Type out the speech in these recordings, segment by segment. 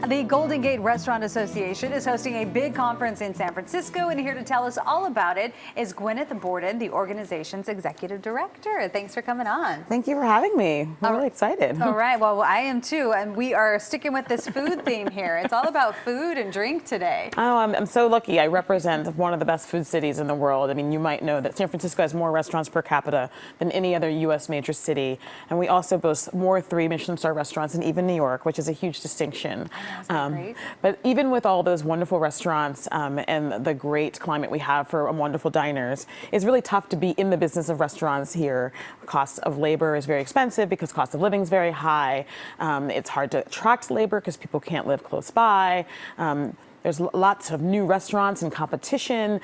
The Golden Gate Restaurant Association is hosting a big conference in San Francisco, and here to tell us all about it is Gwyneth Borden, the organization's executive director. Thanks for coming on. Thank you for having me. I'm really excited. All right, well, I am too, and we are sticking with this food theme here. It's all about food and drink today. Oh, I'm so lucky. I represent one of the best food cities in the world. I mean, you might know that San Francisco has more restaurants per capita than any other U.S. major city, and we also boast more 3 Michelin star restaurants than even New York, which is a huge distinction. Great. But even with all those wonderful restaurants and the great climate we have for wonderful diners, it's really tough to be in the business of restaurants here. Cost of labor is very expensive because cost of living is very high. It's hard to attract labor because people can't live close by. There's lots of new restaurants and competition.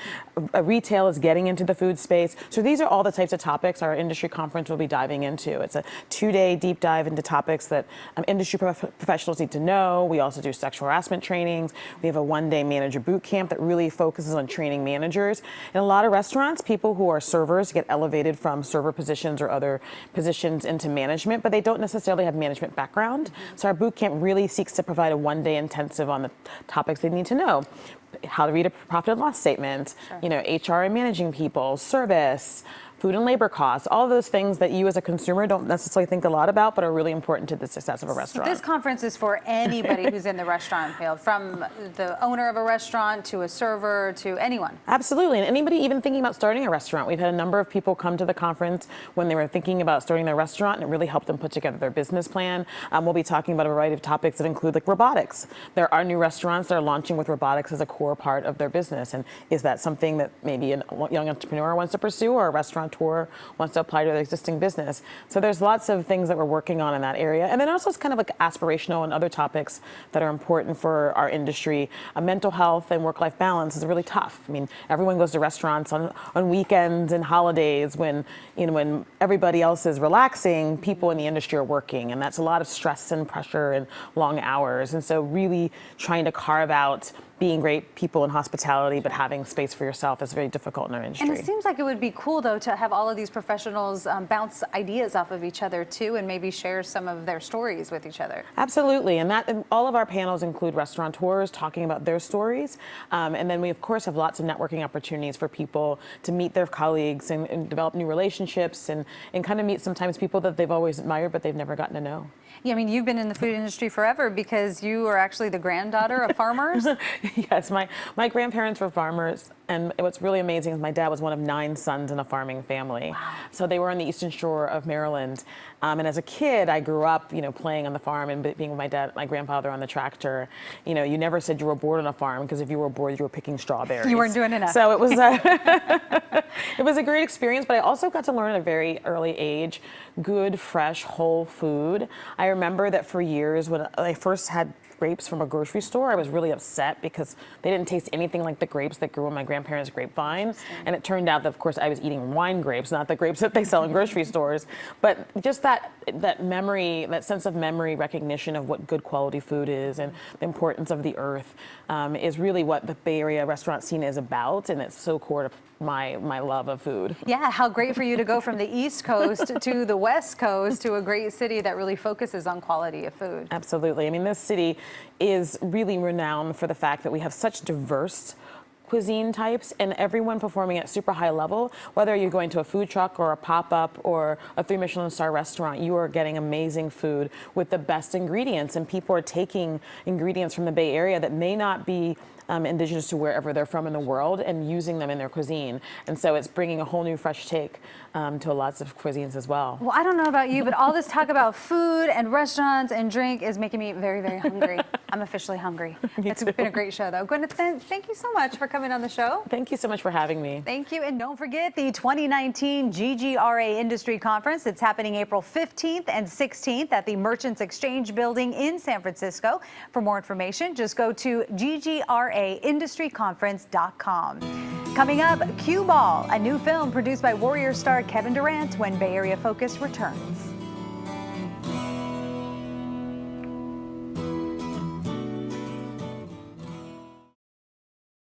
Retail is getting into the food space. So these are all the types of topics our industry conference will be diving into. It's a 2-day deep dive into topics that industry professionals need to know. We also do sexual harassment trainings. We have a 1-day manager boot camp that really focuses on training managers. In a lot of restaurants, people who are servers get elevated from server positions or other positions into management, but they don't necessarily have management background. So our boot camp really seeks to provide a 1-day intensive on the topics they need to know. How to read a profit and loss statement, HR and managing people, service, food and labor costs, all those things that you as a consumer don't necessarily think a lot about, but are really important to the success of a restaurant. So this conference is for anybody who's in the restaurant field, from the owner of a restaurant to a server to anyone. Absolutely, and anybody even thinking about starting a restaurant. We've had a number of people come to the conference when they were thinking about starting their restaurant, and it really helped them put together their business plan. We'll be talking about a variety of topics that include like robotics. There are new restaurants that are launching with robotics as a core part of their business, and is that something that maybe a young entrepreneur wants to pursue or a restaurateur wants to apply to their existing business? So there's lots of things that we're working on in that area. And then also it's kind of like aspirational and other topics that are important for our industry. Mental health and work-life balance is really tough. I mean, everyone goes to restaurants on weekends and holidays when everybody else is relaxing, people in the industry are working, and that's a lot of stress and pressure and long hours. And so really trying to carve out being great people in hospitality, but having space for yourself is very difficult in our industry. And it seems like it would be cool, though, to have all of these professionals bounce ideas off of each other, too, and maybe share some of their stories with each other. Absolutely, and all of our panels include restaurateurs talking about their stories. And then we, of course, have lots of networking opportunities for people to meet their colleagues and develop new relationships and kind of meet sometimes people that they've always admired, but they've never gotten to know. Yeah, I mean, you've been in the food industry forever because you are actually the granddaughter of farmers. Yes, my grandparents were farmers, and what's really amazing is my dad was one of 9 sons in a farming family. Wow. So they were on the eastern shore of Maryland. And as a kid, I grew up, playing on the farm and being with my grandfather on the tractor. You never said you were bored on a farm, because if you were bored, you were picking strawberries. You weren't doing enough. So it was it was a great experience, but I also got to learn at a very early age good, fresh, whole food. I remember that for years when I first had grapes from a grocery store, I was really upset because they didn't taste anything like the grapes that grew on my grandparents' grapevine. And it turned out that, of course, I was eating wine grapes, not the grapes that they sell in grocery stores. But just that memory, that sense of memory recognition of what good quality food is and the importance of the earth is really what the Bay Area restaurant scene is about, and it's so core to my love of food. Yeah, how great for you to go from the East Coast to the West Coast to a great city that really focuses on quality of food. Absolutely. I mean, this city is really renowned for the fact that we have such diverse cuisine types and everyone performing at super high level. Whether you're going to a food truck or a pop-up or a 3 Michelin star restaurant, you are getting amazing food with the best ingredients, and people are taking ingredients from the Bay Area that may not be indigenous to wherever they're from in the world and using them in their cuisine. And so it's bringing a whole new fresh take to lots of cuisines as well. Well, I don't know about you, but all this talk about food and restaurants and drink is making me very, very hungry. I'm officially hungry. It's been a great show, though. Gwyneth, thank you so much for coming on the show. Thank you so much for having me. Thank you. And don't forget the 2019 GGRA Industry Conference. It's happening April 15th and 16th at the Merchants Exchange Building in San Francisco. For more information, just go to ggraindustryconference.com. Coming up, Cue Ball, a new film produced by Warrior star Kevin Durant when Bay Area Focus returns.